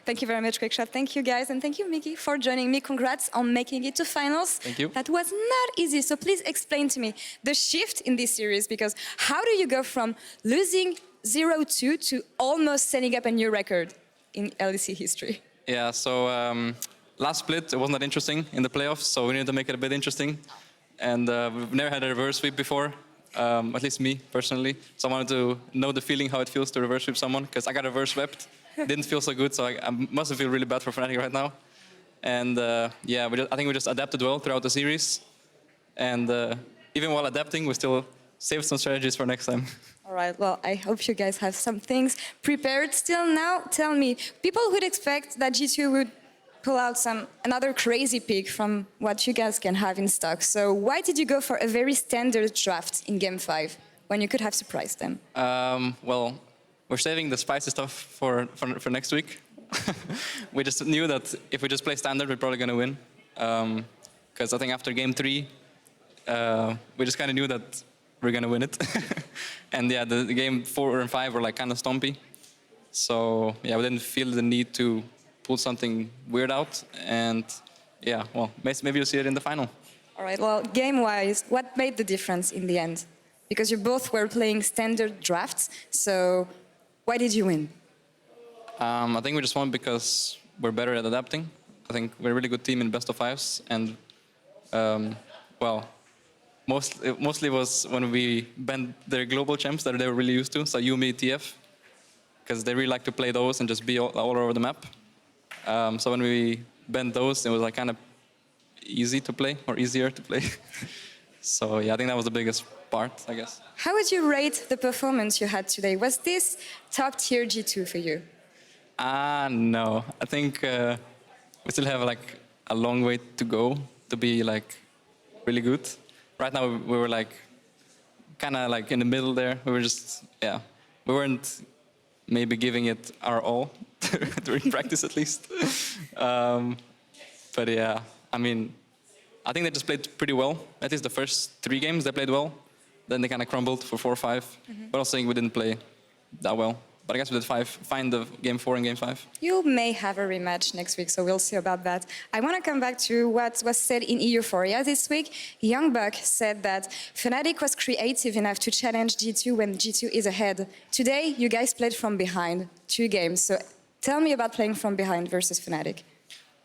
Thank you very much, QuickShot. Thank you, guys. And thank you, Mickey, for joining me. Congrats on making it to finals. Thank you. That was not easy. So please explain to me the shift in this series, because how do you go from losing 0-2 to almost setting up a new record in LEC history? Yeah, so last split, it wasn't that interesting in the playoffs, so we needed to make it a bit interesting. And we've never had a reverse sweep before, at least me, personally. So I wanted to know the feeling, how it feels to reverse sweep someone, because I got reverse swept. Didn't feel so good, so I must feel really bad for Fnatic right now. And yeah, I think we just adapted well throughout the series. And even while adapting, we still saved some strategies for next time. All right, well, I hope you guys have some things prepared still now. Tell me, people would expect that G2 would pull out another crazy pick from what you guys can have in stock. So why did you go for a very standard draft in Game 5 when you could have surprised them? Well, we're saving the spicy stuff for next week. We just knew that if we just play standard, we're probably going to win. Because I think after Game 3, we just kind of knew that we're going to win it. And yeah, the Game 4 and 5 were like kind of stompy. So yeah, we didn't feel the need to pull something weird out. And yeah, well, maybe you'll see it in the final. All right, well, game-wise, what made the difference in the end? Because you both were playing standard drafts, so why did you win? I think we just won because we're better at adapting. I think we're a really good team in best of fives, and well, mostly was when we banned their global champs that they were really used to, so Yumi, TF, because they really like to play those and just be all over the map. So when we banned those, it was like kind of easy to play, or easier to play. So yeah, I think that was the biggest part, I guess. How would you rate the performance you had today? Was this top-tier G2 for you? No. I think we still have like a long way to go to be like really good. Right now we were like kind of like in the middle there. We were just, yeah, we weren't maybe giving it our all during practice at least. But yeah, I mean, I think they just played pretty well. At least the first 3 games they played well. Then they kind of crumbled for 4 or 5. But also we didn't play that well. But I guess we did fine the Game 4 and Game 5. You may have a rematch next week, so we'll see about that. I want to come back to what was said in Euphoria this week. Youngbuck said that Fnatic was creative enough to challenge G2 when G2 is ahead. Today, you guys played from behind 2 games. So tell me about playing from behind versus Fnatic.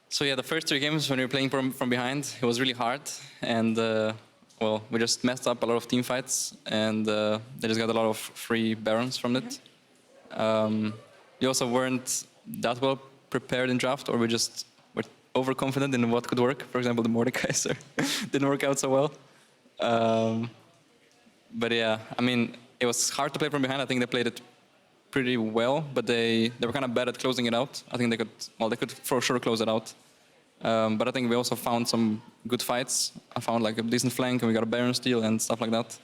So yeah, the first 3 games when we were playing from behind, it was really hard. And well, we just messed up a lot of team fights. And they just got a lot of free Barons from it. We also weren't that well prepared in draft, or we just were overconfident in what could work. For example, the Mordekaiser didn't work out so well. But yeah, I mean, it was hard to play from behind. I think they played it pretty well, but they were kind of bad at closing it out. I think they could for sure close it out. But I think we also found some good fights. I found like a decent flank, and we got a Baron steal and stuff like that.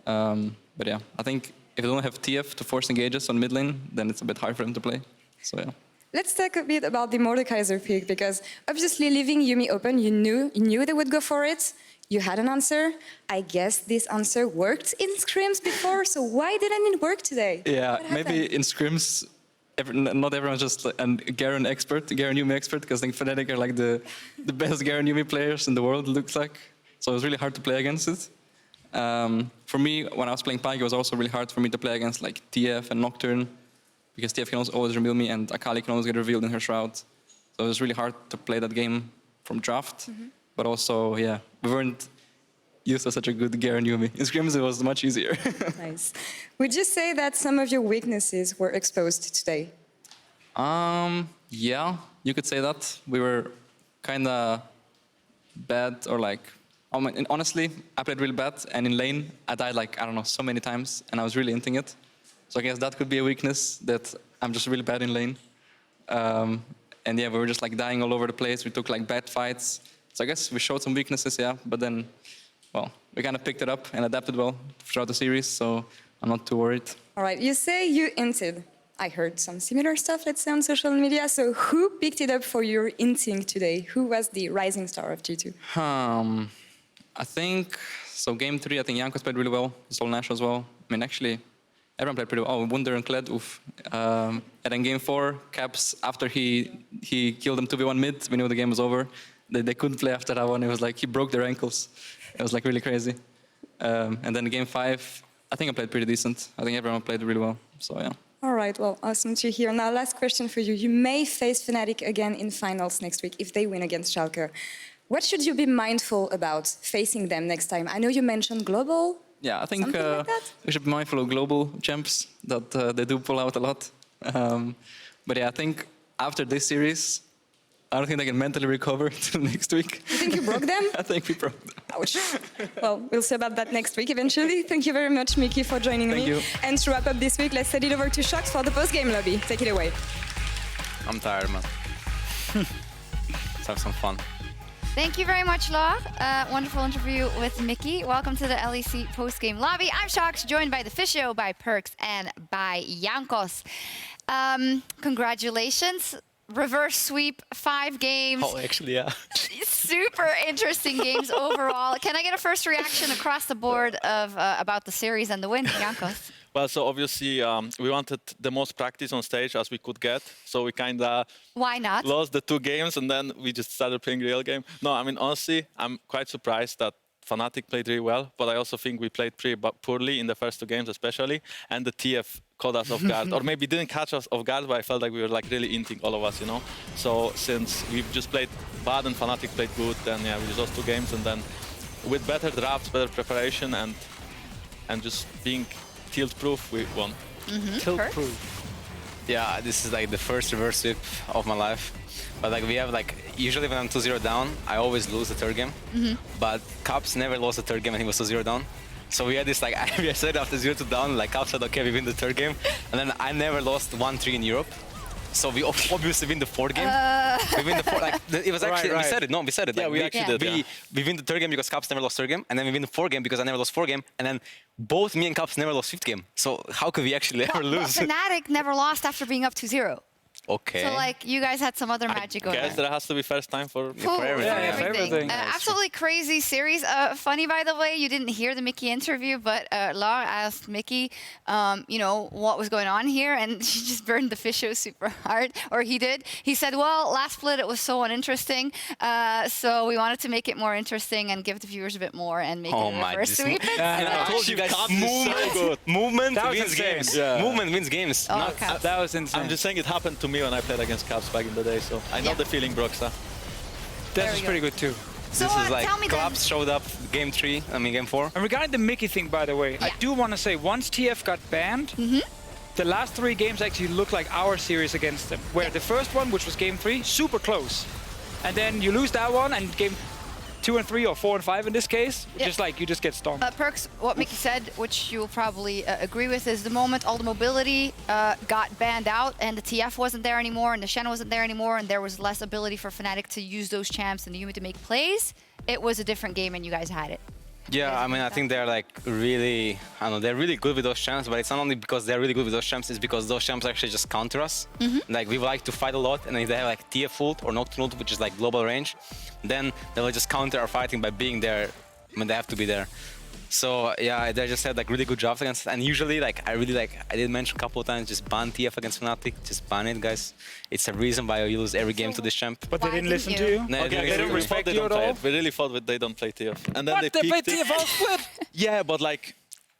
But yeah, I think if you don't have TF to force engages on mid lane, then it's a bit hard for him to play. So yeah. Let's talk a bit about the Mordekaiser pick, because obviously leaving Yumi open, you knew they would go for it. You had an answer. I guess this answer worked in scrims before, so why didn't it work today? Yeah, maybe in scrims, not everyone's just a Garen Yumi expert, because I think Fnatic are like the best Garen Yumi players in the world, it looks like. So it was really hard to play against it. For me, when I was playing Pyke, it was also really hard for me to play against like TF and Nocturne, because TF can always reveal me, and Akali can always get revealed in her Shroud. So it was really hard to play that game from draft. But also, yeah, we weren't used to such a good Garen Yumi. In scrims, it was much easier. Nice. Would you say that some of your weaknesses were exposed today? Yeah, you could say that. We were kind of bad, or like, honestly, I played really bad, and in lane, I died like, I don't know, so many times, and I was really inting it. So I guess that could be a weakness, that I'm just really bad in lane. And yeah, we were just like dying all over the place. We took like bad fights. So I guess we showed some weaknesses, yeah, but then, well, we kind of picked it up and adapted well throughout the series, so I'm not too worried. All right, you say you inted. I heard some similar stuff, let's say, on social media. So who picked it up for your inting today? Who was the rising star of G2? I think, so Game 3, I think Jankos played really well. Sol Nash as well. I mean, actually, everyone played pretty well. Oh, Wunder and Kled, oof. And then game 4, Caps, after he killed them 2v1 mid, we knew the game was over. They couldn't play after that one. It was like he broke their ankles. It was like really crazy. And then game 5, I think I played pretty decent. I think everyone played really well. So yeah. All right, well, awesome to hear. Now, last question for you. You may face Fnatic again in finals next week if they win against Schalke. What should you be mindful about facing them next time? I know you mentioned global. Yeah, I think Something like that? we should be mindful of global champs, that they do pull out a lot. But yeah, I think after this series, I don't think they can mentally recover till next week. You think you broke them? I think we broke them. Ouch. Well, we'll see about that next week eventually. Thank you very much, Mickey, for joining Thank me. you. And to wrap up this week, let's send it over to Shox for the post-game lobby. Take it away. I'm tired, man. Let's have some fun. Thank you very much, Laure. Wonderful interview with Mickey. Welcome to the LEC post-game lobby. I'm Shox, joined by the Fisho, by Perks, and by Jankos. Congratulations. Reverse sweep, 5 games. Oh, actually, yeah. Super interesting games overall. Can I get a first reaction across the board of about the series and the win, Jankos? Well, so obviously we wanted the most practice on stage as we could get. So we kind of Why not? lost the 2 games and then we just started playing real game. No, I mean, honestly, I'm quite surprised that Fnatic played really well, but I also think we played pretty poorly in the first 2 games especially. And the TF caught us off guard, or maybe didn't catch us off guard, but I felt like we were like really inting all of us, you know? So since we've just played bad and Fnatic played good, then yeah, we just lost 2 games. And then with better drafts, better preparation, and just being tilt-proof, we won. Tilt-proof. Yeah, this is like the first reverse sweep of my life. But like we have like, usually when I'm 2-0 down, I always lose the third game. But Caps never lost the third game and he was 2-0 down. So we had this like, we said after 0-2 down, like Caps said, okay, we win the third game. And then I never lost 1-3 in Europe. So we obviously win the 4th game. We win the 4th, like, it was actually, we said it, no, we said it. Yeah, like, we actually did, we win the 3rd game because Caps never lost 3rd game. And then we win the 4th game because I never lost 4th game. And then both me and Caps never lost 5th game. So how could we actually ever lose? Fnatic never lost after being up 2-0. Okay. So like you guys had some other magic going Guys, on. there has to be first time for everything. For everything. Absolutely crazy series. Funny, by the way, you didn't hear the Mickey interview, but Laure asked Mickey, you know, what was going on here, and she just burned the Fisho super hard, or he did. He said, well, last split, it was so uninteresting, so we wanted to make it more interesting and give the viewers a bit more and make it a reverse sweep. I told you guys, movement wins games. Yeah. Movement wins games. Oh, Not okay. That was insane. I'm just saying it happened to me when I played against Caps back in the day, so I know the feeling, Broxa. This is we pretty good too. So This is like tell me then. Caps showed up game 3, I mean game 4. And regarding the Mickey thing, by the way, I do want to say once TF got banned, the last 3 games actually looked like our series against them. Where the first one, which was game 3, super close. And then you lose that one, and game 2 and 3 or 4 and 5 in this case, just like you just get stomped. Perks, what Mickey said, which you'll probably agree with, is the moment all the mobility got banned out and the TF wasn't there anymore and the Shen wasn't there anymore and there was less ability for Fnatic to use those champs and the Yumi to make plays, it was a different game and you guys had it. Yeah, I mean, I think they're like really, I don't know, they're really good with those champs, but it's not only because they're really good with those champs, it's because those champs actually just counter us. Like, we like to fight a lot, and if they have like TF ult or Nocturne ult, which is like global range, then they will just counter our fighting by being there when they have to be there. So yeah, they just had like really good jobs against, and usually like I did mention a couple of times, just ban TF against Fnatic, just ban it, guys. It's a reason why you lose every game to this champ. But they Why didn't listen didn't to you? you? No, Okay, they don't respect you at all? We really thought that they don't play TF. And then What? They played picked it. TF all split? Yeah, but like,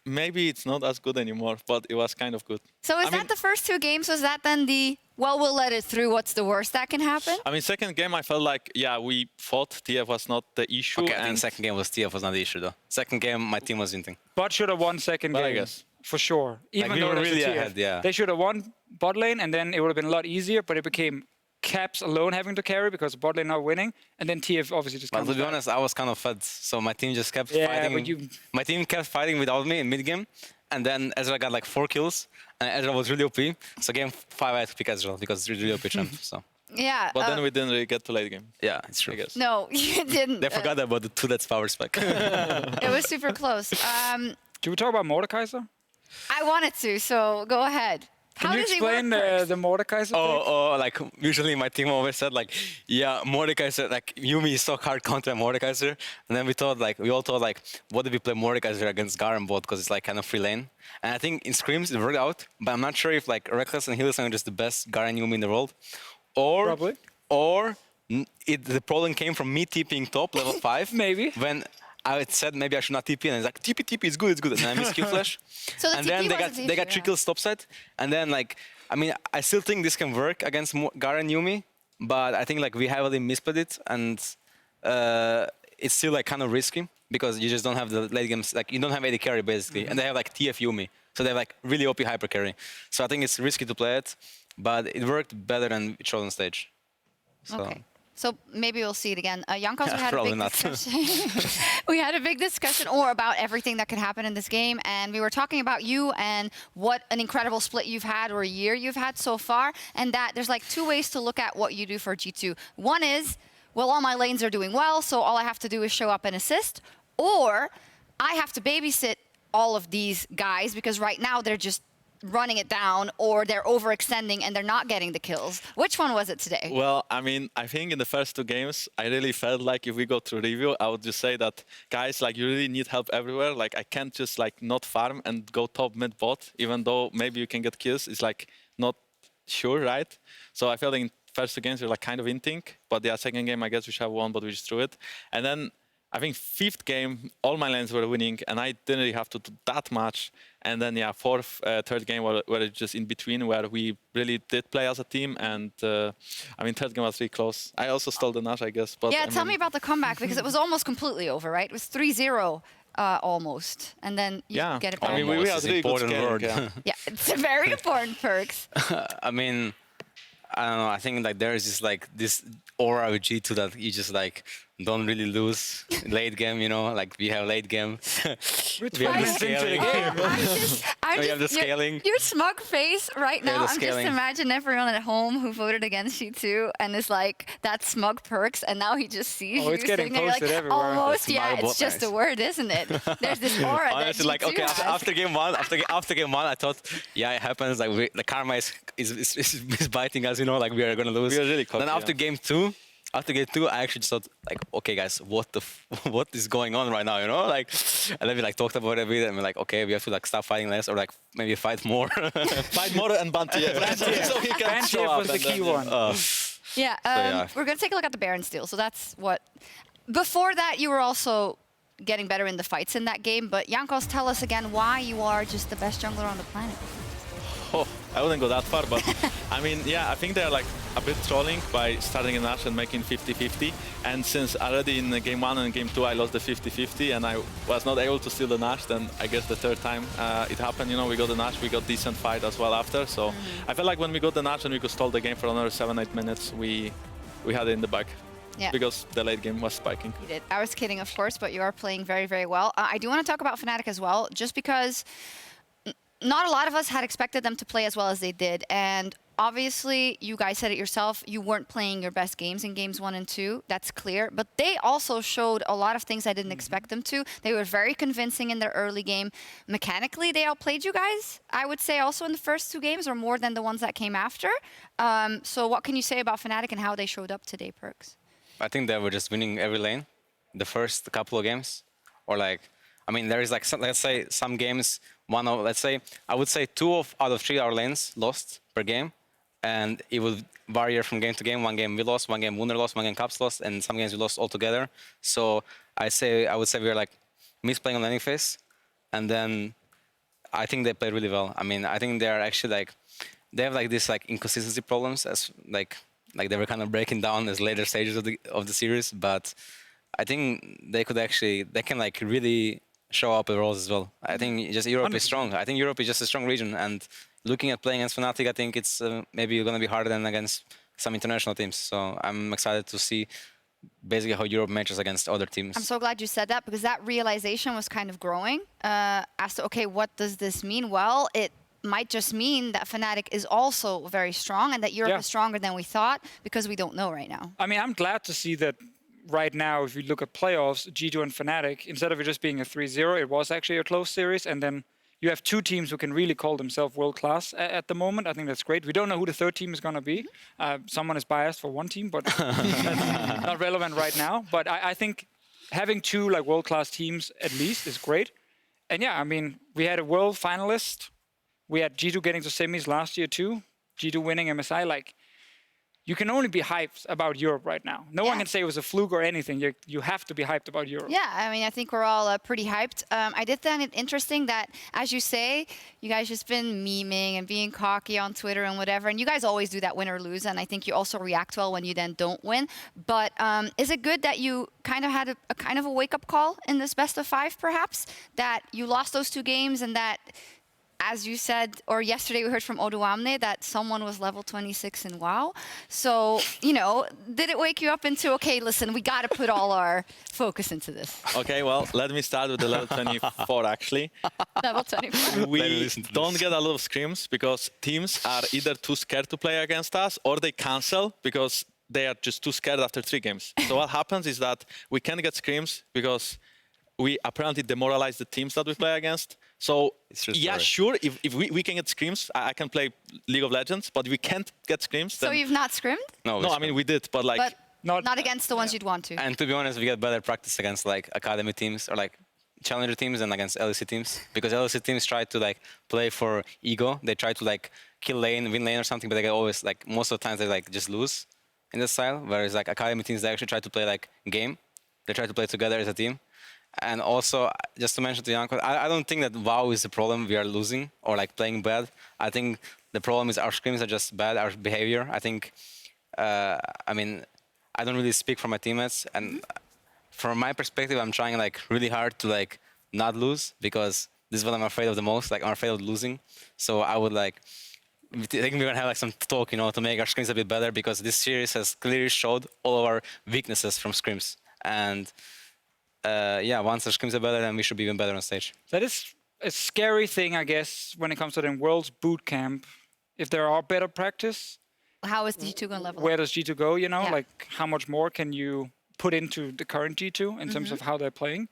maybe it's not as good anymore, but it was kind of good. So is I that mean- the first 2 games? Was that then the, well, we'll let it through, what's the worst that can happen? I mean, second game, I felt like, yeah, we thought TF was not the issue. Okay, I think and second game was TF was not the issue though. Second game, my team was winning. Bot should have won second But I game. guess. For sure. Even we though were it was a really TF. ahead, yeah. They should have won bot lane and then it would have been a lot easier, but it became Caps alone having to carry because bot lane not winning, and then TF obviously just But comes to be back. honest, I was kind of fed, so my team just kept Yeah, fighting. but you- My team kept fighting without me in mid game, and then Ezra got like 4 kills, and Ezra was really OP. So game 5 I had to pick Ezra because it's really OP champ. So Yeah. But then we didn't really get to late game, yeah, it's true. I guess. No, you didn't. They forgot about the 2 that's power spec. It was super close. Should we talk about Mordekaiser? I wanted to, so go ahead. How Can you does he work, explain Perks? the Mordekaiser? Like usually my team always said like, yeah, Mordekaiser, like Yumi is so hard counter Mordekaiser, and then we all thought like, what if we play Mordekaiser against Garen bot because it's like kind of free lane, and I think in scrims it worked out, but I'm not sure if like Reckless and Hylissang are just the best Garen Yumi in the world, Probably. or the problem came from me TPing top level 5 Maybe. when I said maybe I should not TP, and it's like TP, it's good, and then I missed Q flash. So the And TP then wasn't the they got issue, 3 kills topside, and then like I mean I still think this can work against Garen Yumi, but I think like we heavily misplayed it, and it's still like kind of risky because you just don't have the late games, like you don't have AD carry basically, and they have like TF Yumi, so they have like really OP hyper carry. So I think it's risky to play it, but it worked better than it showed on stage. So. Okay. So maybe we'll see it again. Jankos, we had a Probably big not. discussion. We had a big discussion about everything that could happen in this game, and we were talking about you and what an incredible split you've had or a year you've had so far, and that there's like 2 ways to look at what you do for G2. One is, well, all my lanes are doing well, so all I have to do is show up and assist, or I have to babysit all of these guys because right now they're just running it down or they're overextending and they're not getting the kills. Which one was it today? Well, I mean, I think in the first 2 games, I really felt like if we go through review, I would just say that, guys, like, you really need help everywhere. Like, I can't just, like, not farm and go top mid bot, even though maybe you can get kills. It's, like, not sure, right? So I felt like in first 2 games, we're, like, kind of in sync. But yeah, second game, I guess we should have won, but we just threw it. And then I think 5th game, all my lanes were winning, and I didn't really have to do that much. And then, yeah, 4th, 3rd game were just in between, where we really did play as a team. And I mean, 3rd game was really close. I also stole the Nash, I guess. But Yeah, I tell mean, me about the comeback, because it was almost completely over, right? It was 3-0 almost, and then you get it back. I mean, we Almost had is really good important scaling, word. yeah. Yeah, it's a very important Perks. I mean, I don't know. I think like there is just like this aura with G2 that you just like don't really lose late game. You know, like we have late game. we have the scaling. I'm We have the just- scaling. Your smug face right We have now. the I'm just scaling. imagine everyone at home who voted against you too, and is like that smug Perks, and now he just sees Oh, you it's getting sitting there, you're like, posted everywhere. almost, It's yeah, Marble it's just a Nice. word, isn't it? There's this aura Honestly, that like G2 okay, has. after game one, after game one, I thought, yeah, it happens. Like the karma is biting us. You know, like we are gonna lose. We are really cocky, Then after yeah. game two. After game 2, I actually just thought, like, okay, guys, what is going on right now, you know? Like, and then we like talked about it a bit, and we're like, okay, we have to like stop fighting less, or like maybe fight more. Fight more and ban TF. So he can Ban show TF up. was the and then, key yeah. one. Yeah, yeah. we're going to take a look at the Baron steal. So that's what... Before that, you were also getting better in the fights in that game. But Jankos, tell us again why you are just the best jungler on the planet. Oh, I wouldn't go that far, but I mean, yeah, I think they're like a bit trolling by starting a Nash and making 50-50. And since already in game 1 and game 2 I lost the 50-50 and I was not able to steal the Nash, then I guess the 3rd time it happened, you know, we got the Nash, we got decent fight as well after. So I felt like when we got the Nash and we could stall the game for another 7-8 minutes, we had it in the bag. Yeah. Because the late game was spiking. You did. I was kidding, of course, but you are playing very, very well. I do want to talk about Fnatic as well, just because not a lot of us had expected them to play as well as they did. And obviously, you guys said it yourself, you weren't playing your best games in games 1 and 2. That's clear. But they also showed a lot of things I didn't expect them to. They were very convincing in their early game. Mechanically, they outplayed you guys, I would say, also in the first 2 games, or more than the ones that came after. So what can you say about Fnatic and how they showed up today, Perks? I think they were just winning every lane, the first couple of games, or like, I mean, there is like, some, let's say some games, let's say, I would say 2 out of 3 our lanes lost per game, and it would vary from game to game. 1 game we lost, 1 game Wunder lost, 1 game Caps lost, and some games we lost altogether. So I would say we were like misplaying on laning phase, and then I think they played really well. I mean, I think they are actually like, they have like this like inconsistency problems as like they were kind of breaking down as later stages of the series, but I think they can like really show up the roles as well. I think just Europe is strong. I think Europe is just a strong region, and looking at playing against Fnatic, I think it's maybe going to be harder than against some international teams. So I'm excited to see basically how Europe matches against other teams. I'm so glad you said that, because that realization was kind of growing as to, okay, what does this mean? Well, it might just mean that Fnatic is also very strong and that Europe is stronger than we thought, because we don't know right now. I mean, I'm glad to see that right now, if you look at playoffs, G2 and Fnatic, instead of it just being a 3-0, it was actually a close series. And then you have two teams who can really call themselves world-class at the moment. I think that's great. We don't know who the third team is going to be. Someone is biased for one team, but that's not relevant right now. But I think having two like world-class teams at least is great. And yeah, I mean, we had a world finalist. We had G2 getting to semis last year too. G2 winning MSI. Like, you can only be hyped about Europe right now. No one can say it was a fluke or anything. You have to be hyped about Europe. Yeah, I mean, I think we're all pretty hyped. I did find it interesting that, as you say, you guys just been memeing and being cocky on Twitter and whatever, and you guys always do that win or lose, and I think you also react well when you then don't win. But is it good that you kind of had a kind of a wake-up call in this best of 5, perhaps, that you lost those 2 games and that, as you said, or yesterday we heard from Oduamne that someone was level 26 in WoW. So, you know, did it wake you up into, okay, listen, we got to put all our focus into this? Okay, well, let me start with the level 24, actually. Level 24. We don't get a lot of scrims because teams are either too scared to play against us or they cancel because they are just too scared after 3 games. So what happens is that we can't get scrims because we apparently demoralize the teams that we play against. So, yeah, sure, if we can get scrims, I can play League of Legends, but we can't get scrims. So you've not scrimmed? No, I mean, we did, but like... But not against the ones you'd want to. And to be honest, we get better practice against like academy teams or like challenger teams than against LEC teams. Because LEC teams try to like play for ego. They try to like kill lane, win lane or something, but they always like, most of the times they like just lose in this style. Whereas like academy teams, they actually try to play like game. They try to play together as a team. And also, just to mention to Janko, I don't think that WoW is the problem we are losing or like playing bad. I think the problem is our scrims are just bad, our behavior. I think, I mean, I don't really speak for my teammates. And from my perspective, I'm trying like really hard to like not lose because this is what I'm afraid of the most. Like I'm afraid of losing. So I would like, I think we're gonna have like some talk, you know, to make our scrims a bit better because this series has clearly showed all of our weaknesses from scrims. And yeah, once the scrims are better, then we should be even better on stage. That is a scary thing, I guess, when it comes to the Worlds boot camp. If there are better practice, how is G2 going to level where up? does G2 go, you know? Yeah. Like, how much more can you put into the current G2 in terms of how they're playing?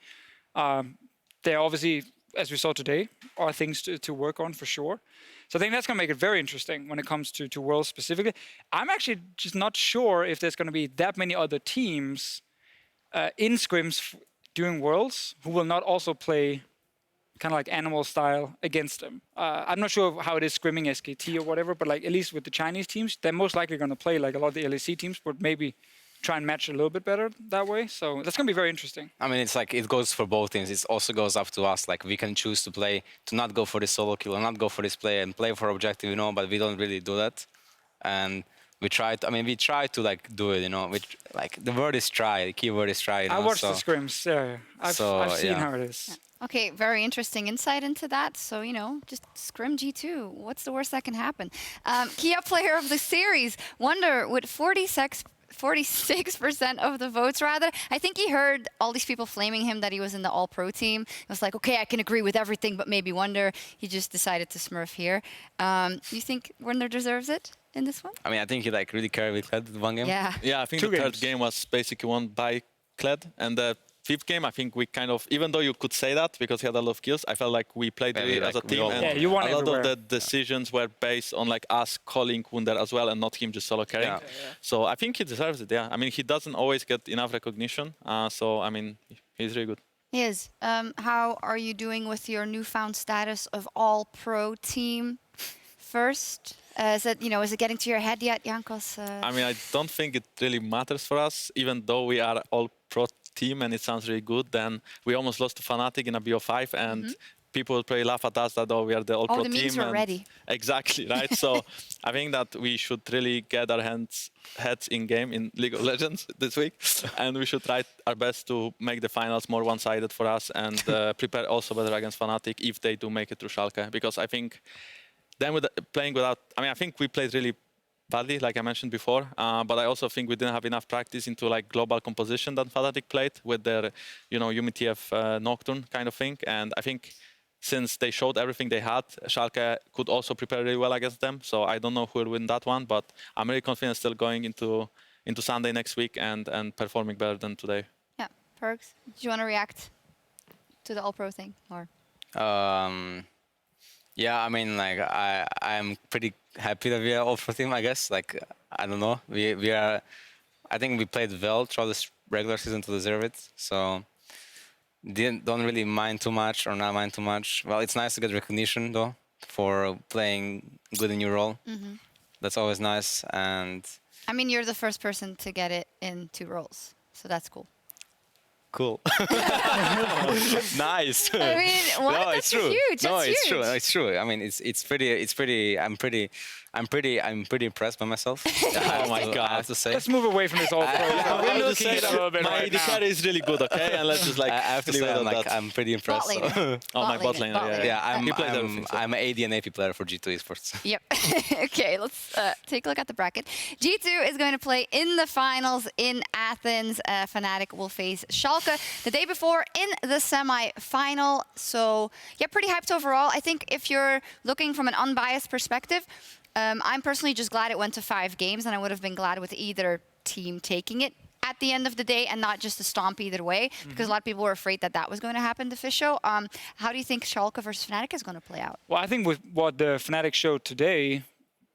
There obviously, as we saw today, are things to work on for sure. So I think that's going to make it very interesting when it comes to Worlds specifically. I'm actually just not sure if there's going to be that many other teams in scrims during Worlds who will not also play kind of like animal style against them. I'm not sure how it is scrimming SKT or whatever, but like at least with the Chinese teams, they're most likely going to play like a lot of the LEC teams, but maybe try and match a little bit better that way. So that's going to be very interesting. I mean, it's like it goes for both teams. It also goes up to us. Like we can choose to play, to not go for this solo kill, or not go for this play and play for objective, you know, but we don't really do that. And we try to, I mean, we try to like do it, you know, like the word is try, the key word is try. You know, I watched the scrims, yeah. I've seen how it is. Yeah. Okay, very interesting insight into that. So, you know, just scrim G2. What's the worst that can happen? Kia player of the series, Wonder, with 46% of the votes, rather. I think he heard all these people flaming him that he was in the all-pro team. It was like, okay, I can agree with everything, but maybe Wonder. He just decided to smurf here. Do you think Wonder deserves it in this one? I mean, I think he like really carried with Kled one game. Yeah. Yeah, I think the third game was basically won by Kled. And the fifth game, I think we kind of, even though you could say that because he had a lot of kills, I felt like we played really as a team. And yeah, you won a lot everywhere. of the decisions were based on like us calling Wunder as well and not him just solo carrying. Yeah. So I think he deserves it, yeah. I mean, he doesn't always get enough recognition. So, I mean, he's really good. He is. How are you doing with your newfound status of all-pro team first? Is it getting to your head yet, Jankos? I mean, I don't think it really matters for us, even though we are all-pro team and it sounds really good. Then we almost lost to Fnatic in a BO5 and people will probably laugh at us that, oh, we are the all-pro team. The memes were ready. Exactly, right? So I think that we should really get our heads in game in League of Legends this week. And we should try our best to make the finals more one-sided for us and prepare also better against Fnatic if they do make it through Schalke. Because I think then with playing without, I mean, I think we played really badly, like I mentioned before, but I also think we didn't have enough practice into like global composition that Fnatic played with their, UMTF Nocturne kind of thing. And I think since they showed everything they had, Schalke could also prepare really well against them. So I don't know who will win that one, but I'm really confident still going into Sunday next week and performing better than today. Yeah, Perks, do you want to react to the all-pro thing or? Yeah, I mean, like I'm pretty happy that we are all for team. I guess, like I don't know, we are. I think we played well throughout this regular season to deserve it. So don't really mind too much or not mind too much. Well, it's nice to get recognition though for playing good in your role. That's always nice. And I mean, you're the first person to get it in 2 roles, so that's cool. cool. Nice. I mean, what? No, That's it's true. huge. No, That's it's huge. true. No, it's true. I mean, it's pretty. I'm pretty impressed by myself. Oh my God. I have to say. Let's move away from this all pro stuff. We're I'll just looking say at it a little that bit my right AD now. carry is really good, okay? And let's just like I have to leave say, it I'm, at like, that. I'm pretty impressed. Bot laner. Oh, my bot laner, yeah, Yeah, He plays everything, so. I'm an AD and AP player for G2 esports. Yep. Okay, let's take a look at the bracket. G2 is going to play in the finals in Athens. Fnatic will face Schalke the day before in the semi-final. So, yeah, pretty hyped overall. I think if you're looking from an unbiased perspective, I'm personally just glad it went to 5 games, and I would have been glad with either team taking it at the end of the day and not just a stomp either way, because a lot of people were afraid that that was going to happen to Fisho. How do you think Schalke versus Fnatic is going to play out? Well, I think with what the Fnatic showed today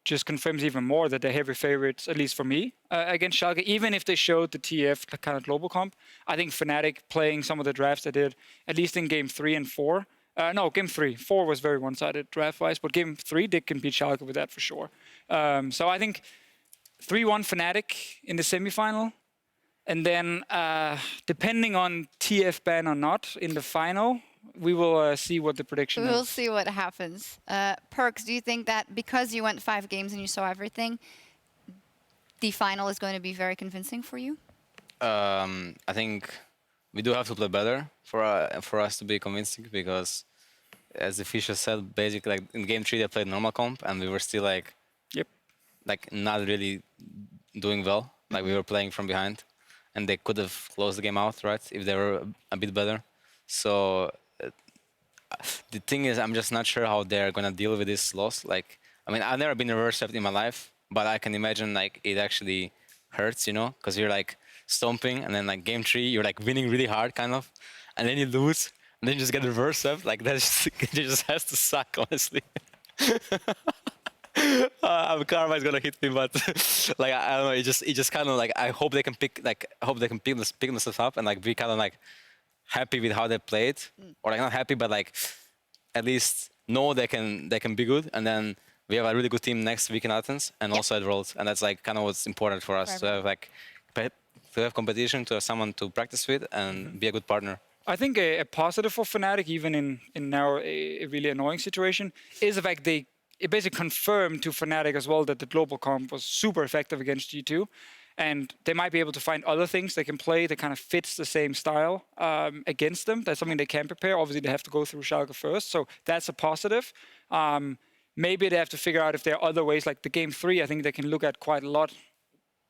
just confirms even more that they're heavy favorites, at least for me, against Schalke. Even if they showed the TF kind of global comp, I think Fnatic playing some of the drafts they did, at least in game 3 and 4. No, game 3. 4 was very one-sided draft-wise, but game 3, they can beat Schalke with that for sure. So I think 3-1 Fnatic in the semifinal. And then, depending on TF ban or not in the final, we will see what the prediction We'll is. see what happens. Perks, do you think that because you went 5 games and you saw everything, the final is going to be very convincing for you? I think we do have to play better for us to be convincing, because as the Fisher said, basically like in game 3 they played normal comp and we were still like not really doing well. Like we were playing from behind and they could have closed the game out, right, if they were a bit better. So the thing is, I'm just not sure how they're gonna deal with this loss. Like, I mean, I've never been reverse swept in my life, but I can imagine like it actually hurts, you know, because you're like stomping and then like game 3 you're like winning really hard kind of, and then you lose and then you just get reverse swept. Like that just, it just has to suck, honestly. Karma is gonna hit me, but like I don't know. It just kind of like I hope they can pick themselves up and like be kind of like happy with how they played, or like not happy, but like at least know they can be good. And then we have a really good team next week in Athens and also at Worlds, and that's like kind of what's important for us to have like competition, to have someone to practice with and be a good partner. I think a positive for Fnatic, even in now a really annoying situation, is the fact it basically confirmed to Fnatic as well that the global comp was super effective against G2. And they might be able to find other things they can play that kind of fits the same style against them. That's something they can prepare. Obviously, they have to go through Schalke first. So that's a positive. Maybe they have to figure out if there are other ways. Like the game 3, I think they can look at quite a lot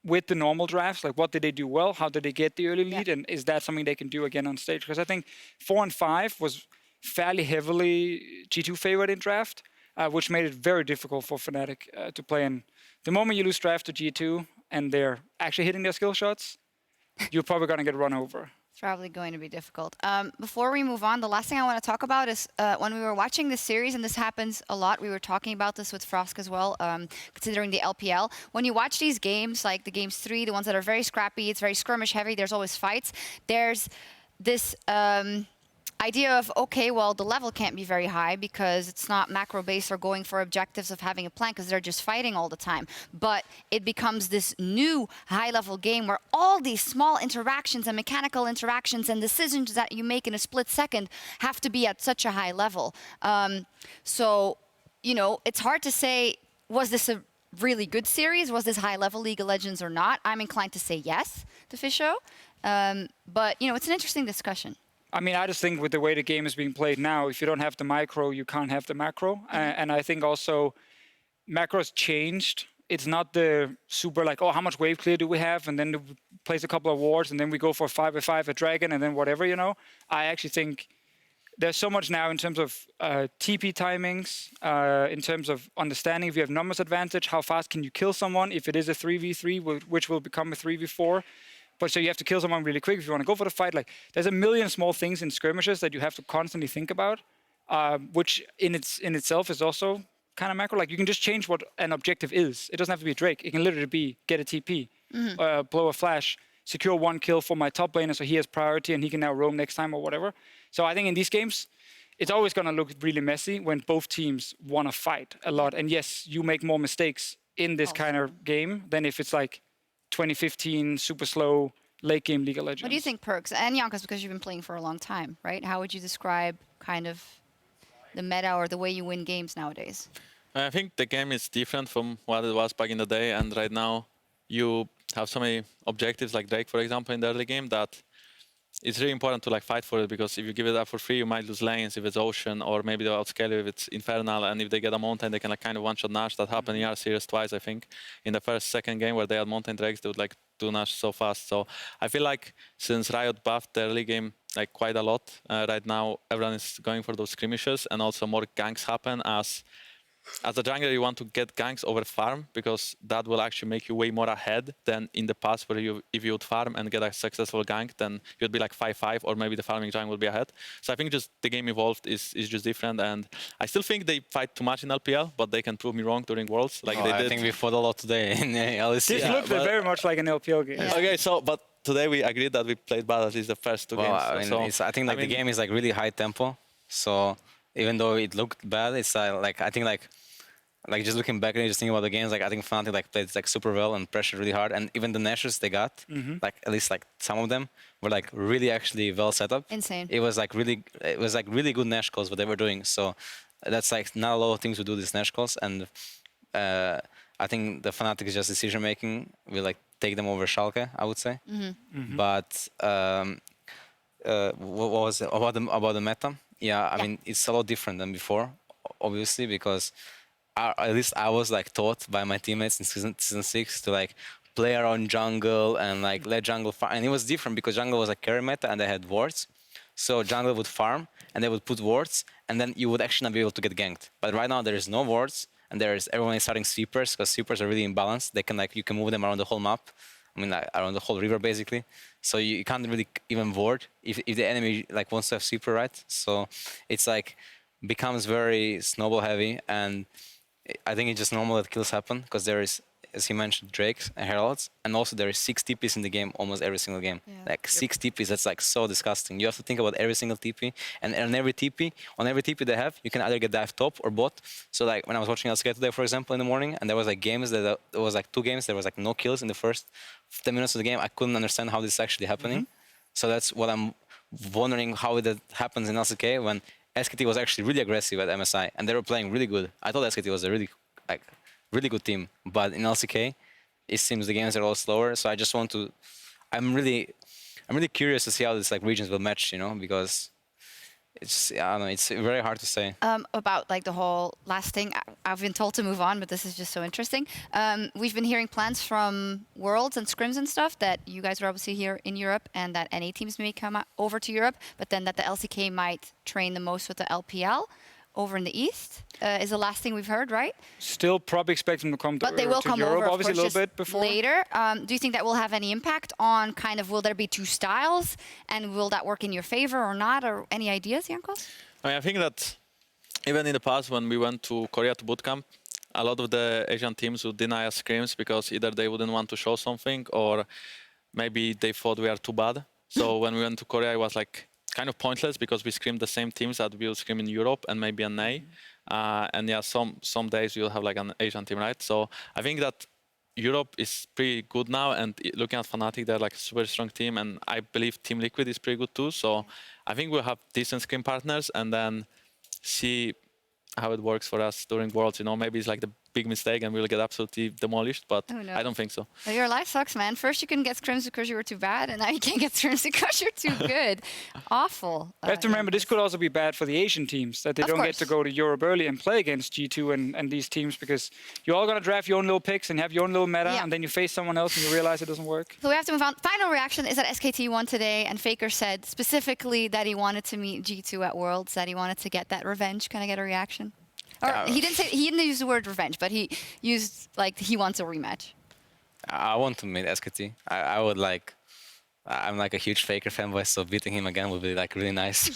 with the normal drafts. Like what did they do well? How did they get the early lead? And is that something they can do again on stage? Because I think 4 and 5 was fairly heavily G2 favored in draft, which made it very difficult for Fnatic to play. And the moment you lose draft to G2 and they're actually hitting their skill shots, you're probably going to get run over. It's probably going to be difficult. Before we move on, the last thing I want to talk about is when we were watching this series, and this happens a lot, we were talking about this with Frosk as well, considering the LPL. When you watch these games, like the games 3, the ones that are very scrappy, it's very skirmish heavy, there's always fights. There's this idea of, okay, well, the level can't be very high because it's not macro-based or going for objectives of having a plan because they're just fighting all the time. But it becomes this new high-level game where all these small interactions and mechanical interactions and decisions that you make in a split second have to be at such a high level. So, you know, it's hard to say, was this a really good series? Was this high-level League of Legends or not? I'm inclined to say yes to Fisho. But, you know, it's an interesting discussion. I mean, I just think with the way the game is being played now, if you don't have the micro, you can't have the macro. And I think also macro's changed. It's not the super like, oh, how much wave clear do we have? And then we place a couple of wards and then we go for 5v5 a dragon and then whatever, you know. I actually think there's so much now in terms of TP timings, in terms of understanding if you have numbers advantage, how fast can you kill someone if it is a 3v3, which will become a 3v4. But so you have to kill someone really quick if you want to go for the fight. Like, there's a million small things in skirmishes that you have to constantly think about. which in itself is also kind of macro. Like you can just change what an objective is. It doesn't have to be a Drake. It can literally be get a TP, blow a flash, secure 1 kill for my top laner so he has priority and he can now roam next time or whatever. So I think in these games, it's always going to look really messy when both teams want to fight a lot. And yes, you make more mistakes in this kind of game than if it's like 2015 super slow late game League of Legends. What do you think, Perks? And Jankos, because you've been playing for a long time, right? How would you describe kind of the meta or the way you win games nowadays? I think the game is different from what it was back in the day, and right now you have so many objectives like Drake, for example, in the early game that it's really important to like fight for it, because if you give it up for free, you might lose lanes if it's Ocean, or maybe they'll outscale you if it's Infernal, and if they get a Mountain, they can like kind of one-shot Nash. That happened in our series twice, I think. In the second game where they had Mountain Drakes, they would like do Nash so fast. So I feel like since Riot buffed the early game like quite a lot, right now everyone is going for those skirmishes, and also more ganks happen as a jungler, you want to get ganks over farm, because that will actually make you way more ahead than in the past, where if you would farm and get a successful gank, then you'd be like 5-5, or maybe the farming jungle will be ahead. So I think just the game evolved is just different, and I still think they fight too much in LPL, but they can prove me wrong during Worlds. Like they did. I think we fought a lot today in LEC. This looked very much like an LPL game. Yeah. Okay, so but today we agreed that we played bad at least the first 2 games. I think the game is like really high tempo. So even though it looked bad, it's like I think like just looking back and just thinking about the games, like I think Fnatic like played like super well and pressured really hard, and even the Nashes they got, like at least like some of them were like really actually well set up. Insane. It was like really good Nash calls what they were doing. So that's like not a lot of things to do these Nash calls, and I think the Fnatic is just decision making will like take them over Schalke, I would say. But what was it about the meta? Yeah, I mean it's a lot different than before, obviously, because at least I was like taught by my teammates in season 6 to like play around jungle and like let jungle farm. And it was different because jungle was a carry meta and they had wards. So jungle would farm and they would put wards, and then you would actually not be able to get ganked. But right now there is no wards, and everyone is starting sweepers, because sweepers are really imbalanced. They can like you can move them around the whole map. I mean like around the whole river basically. So you can't really even ward if the enemy like wants to have sweeper, right? So it's like becomes very snowball heavy, and I think it's just normal that kills happen, because there is, as he mentioned, Drakes and Heralds, and also there is 6 TPs in the game almost every single game. Yeah. Like 6 TPs, that's like so disgusting. You have to think about every single TP, and on every TP they have, you can either get dive top or bot. So like when I was watching LCK today, for example, in the morning, and there was like games there was like 2 games, there was like no kills in the first 10 minutes of the game. I couldn't understand how this is actually happening. So that's what I'm wondering, how that happens in LCK when SKT was actually really aggressive at MSI, and they were playing really good. I thought SKT was a really good team, but in LCK, it seems the games are all slower. So I just want to, I'm really curious to see how these like regions will match, you know, because it's, I don't know, it's very hard to say. About like the whole last thing, I've been told to move on, but this is just so interesting. We've been hearing plans from Worlds and Scrims and stuff that you guys are obviously here in Europe, and that NA teams may come over to Europe, but then that the LCK might train the most with the LPL over in the East is the last thing we've heard, right? Still probably expect them to come But they will to come Europe, over, of obviously, course, a just little bit before. later. Do you think that will have any impact on kind of, will there be 2 styles, and will that work in your favor or not, or any ideas, Jankos? I think that even in the past when we went to Korea to bootcamp, a lot of the Asian teams would deny us scrims because either they wouldn't want to show something, or maybe they thought we are too bad. So when we went to Korea, it was like kind of pointless, because we scrimmed the same teams that we would scrim in Europe and maybe an A. And yeah, some days you'll have like an Asian team, right? So I think that Europe is pretty good now, and looking at Fnatic, they're like a super strong team, and I believe Team Liquid is pretty good too. So I think we'll have decent scrim partners, and then see how it works for us during Worlds. You know, maybe it's like the big mistake and we'll get absolutely demolished, but I don't think so. Well, your life sucks, man. First you couldn't get scrims because you were too bad, and now you can't get scrims because you're too good. Awful. You have to remember, this could also be bad for the Asian teams, that they don't get to go to Europe early and play against G2 and these teams, because you're all going to draft your own little picks and have your own little meta, and then you face someone else and you realize it doesn't work. So we have to move on. Final reaction is that SKT won today, and Faker said specifically that he wanted to meet G2 at Worlds, that he wanted to get that revenge. Can I get a reaction? Or he didn't use the word revenge, but he used like he wants a rematch. I want to meet SKT. I would like I'm like a huge Faker fanboy, so beating him again would be like really nice.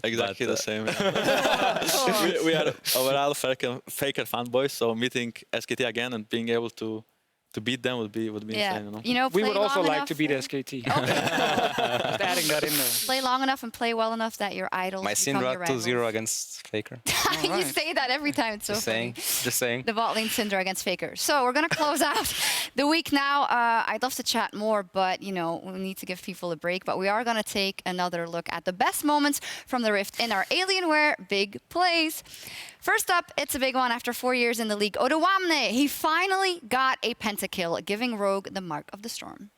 Exactly the same. we are overall Faker fanboys, so meeting SKT again and being able to beat them would be insane. You know? You know, We play would also long like enough to beat and- SKT. Just adding that in there. Play long enough and play well enough that your idols My become your Syndra rivals. 2-0 against Faker. You Alright. say that every time. It's so Just funny. saying. Just saying. The bot lane Syndra against Faker. So we're going to close out the week now. I'd love to chat more, but, you know, we need to give people a break. But we are going to take another look at the best moments from the Rift in our Alienware Big Plays. First up, it's a big one. After 4 years in the league, Odoamne, he finally got a pentakill, giving Rogue the Mark of the Storm.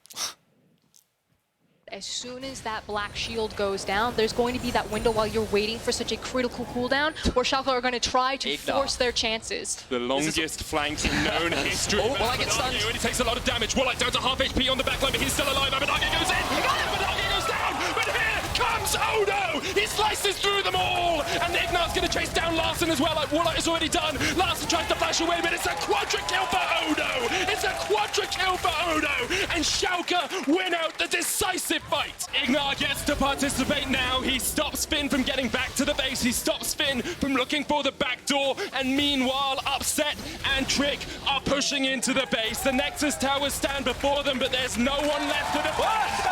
As soon as that black shield goes down, there's going to be that window while you're waiting for such a critical cooldown where Schalke are going to try to force their chances. The longest flanks in known history. Oh, well, I get stunned. And he takes a lot of damage. Wallach down to half HP on the backline, but he's still alive. Abadage goes in. Abadage goes down. But here comes Odo. He slices through them all. And Ignar's going to chase down Larsen as well. Like Wallach is already done. Larsen tries to flash away, but it's a quadra kill for Odo. It's a quadra kill for Odo. And Schalke win out the decisive fight. Ignar gets to participate now. He stops Finn from getting back to the base. He stops Finn from looking for the back door. And meanwhile, Upset and Trick are pushing into the base. The Nexus towers stand before them, but there's no one left to defend.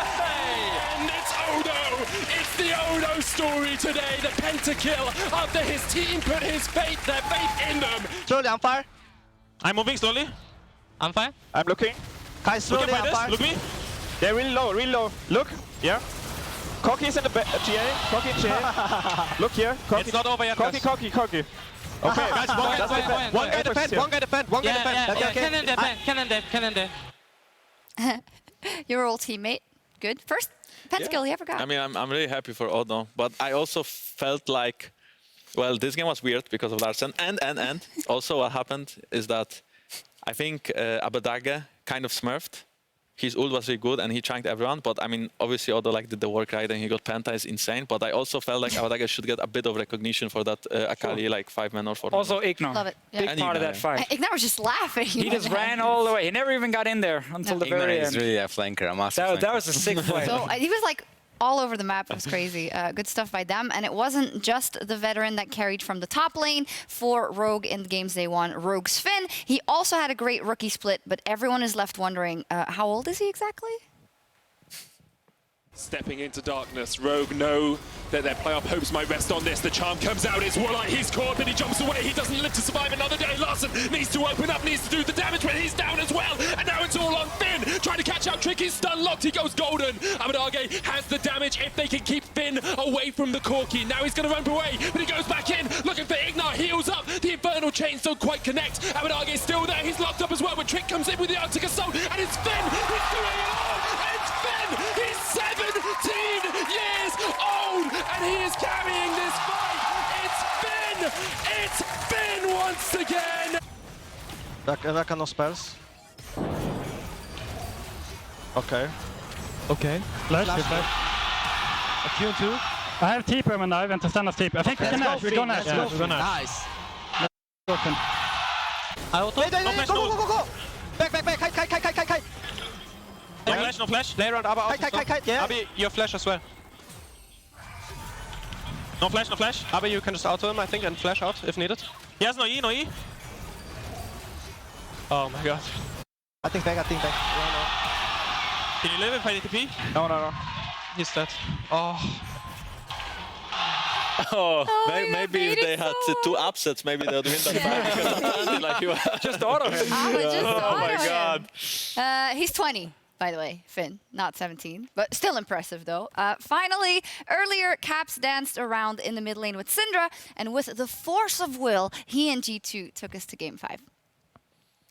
And it's Odo. It's the Odo story today. The pentakill after his team put their faith in them. Slowly, I'm fire. I'm moving slowly. I'm fire. I'm looking. Guys, Look slowly, at I'm this. fire. Look me. They're really low, really low. Look. Yeah. Cocky's in the GA. Cocky in GA. Look here. Cocky. It's not over yet. Cocky, guys. cocky, cocky. Okay. Guys, one guy defend. One guy defend. One guy defend. One guy defend. Cannon dev. Your old teammate. Good. First pentakill he ever got. I mean, I'm really happy for Odo, but I also felt like, well, this game was weird because of Larsen. And also what happened is that I think Abadage kind of smurfed. His ult was really good and he chunked everyone, but I mean, obviously Odo like did the work right and he got Penta is insane, but I also felt like Abadage should get a bit of recognition for that Akali like 5-man or 4-man. Also Ignar. Love it. Yeah. Big And part of Ignar, that yeah. fight. Ignar was just laughing. He just ran all the way. He never even got in there until the Ignar very is end. really a flanker, a massive That flanker. was a sick fight. So he was like all over the map. It was crazy. Good stuff by them. And it wasn't just the veteran that carried from the top lane for Rogue in the games they won. Rogue's Finn. He also had a great rookie split, but everyone is left wondering, how old is he exactly? Stepping into darkness, Rogue know that their playoff hopes might rest on this. The charm comes out, it's Wallach, he's caught, but he jumps away. He doesn't live to survive another day. Larsen needs to open up, needs to do the damage, but he's down as well. And now it's all on Finn, trying to catch out Trick, he's stun locked, he goes golden. Abadage has the damage if they can keep Finn away from the Corki. Now he's going to run away, but he goes back in, looking for Ignar, heals up. The Infernal Chains don't quite connect. Abadage is still there, he's locked up as well, but Trick comes in with the Arctic Assault, and it's Finn, he's doing it all. It's Finn, he's 17 years old, and he is carrying this fight. It's Finn once again. That kind of spells. Okay. Okay. Flash. A Q2. I have TP and I went to stand as TP. I think we can Nash. We go Nash. Nice. Open. I auto. Go. Back. Kite. No flash, no flash. Play around Abba. Kite. Yeah. Abby, your flash as well. No flash. Abba, you can just auto him, I think, and flash out if needed. He has no E. Oh my god. I think back. Can you live if I need TP? No. He's dead. Maybe if they had two upsets, maybe they would win that fight because apparently like you Just auto him. Oh my god. He's 20. By the way, Finn, not 17, but still impressive though. Finally, earlier, Caps danced around in the mid lane with Syndra, and with the force of will, he and G2 took us to game 5.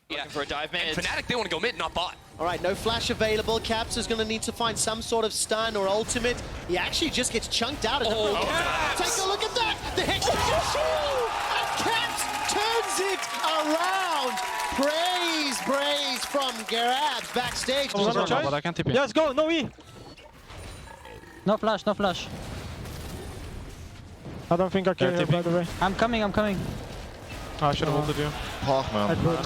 Looking for a dive man. Fnatic, they want to go mid, not bot. All right, no flash available. Caps is going to need to find some sort of stun or ultimate. He actually just gets chunked out. Take a look at that! The Hex and Caps turns it around. Praise from Garabs backstage. But I can't TP. Yes, go. No E. No flash. I don't think I can here, by the way. I'm coming. I should have ulted you. I put.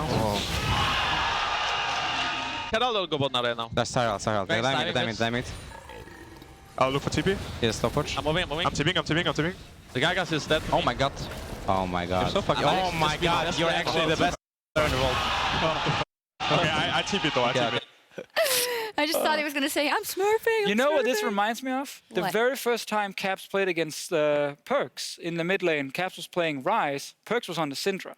Herald go bot now right now. That's Tyrell. Damn it. I'll look for TP. Here's stopwatch. I'm moving. I'm TPing. The Gygas is dead. Oh my god. You're so fucking Oh my god, you're actually the best player in the world. Okay, I TP though, I TP. I just thought he was going to say, I'm smurfing. You know what this reminds me of? The What? very first time Caps played against Perks in the mid lane, Caps was playing Ryze, Perks was on the Syndra.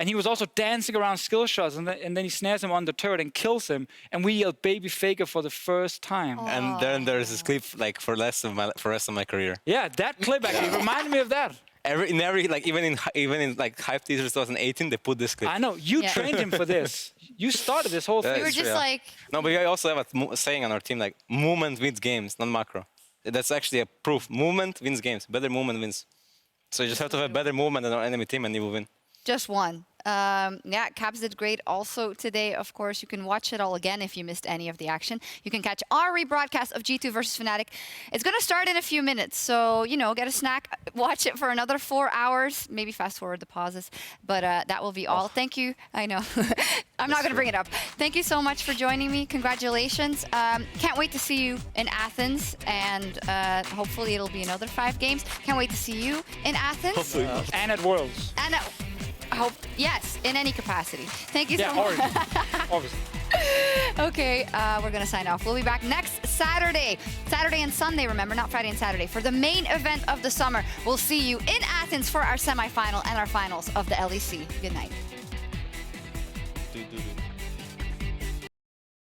And he was also dancing around skill shots, and then he snares him on the turret and kills him. And we yelled "Baby Faker" for the first time. And then there's this clip like for the rest of my career. Yeah, that clip actually reminded me of that. Even in like Hype Teasers 2018, they put this clip. I know you trained him for this. You started this whole thing. You were just like. No, but we also have a saying on our team like movement wins games, not macro. That's actually a proof. Movement wins games. Better movement wins. So you just have to have better movement than our enemy team, and you will win. Just one. Yeah, Caps did great also today, of course. You can watch it all again if you missed any of the action. You can catch our rebroadcast of G2 versus Fnatic. It's going to start in a few minutes, so, you know, get a snack, watch it for another 4 hours, maybe fast forward the pauses, but that will be all. Thank you. I know. I'm not going to bring it up. Thank you so much for joining me. Congratulations. Can't wait to see you in Athens, and hopefully it'll be another 5 games. Can't wait to see you in Athens. Hopefully. And at Worlds. And yes, in any capacity. Thank you so much. Obviously. Okay, we're going to sign off. We'll be back next Saturday and Sunday, remember, not Friday and Saturday, for the main event of the summer. We'll see you in Athens for our semifinal and our finals of the LEC. Good night.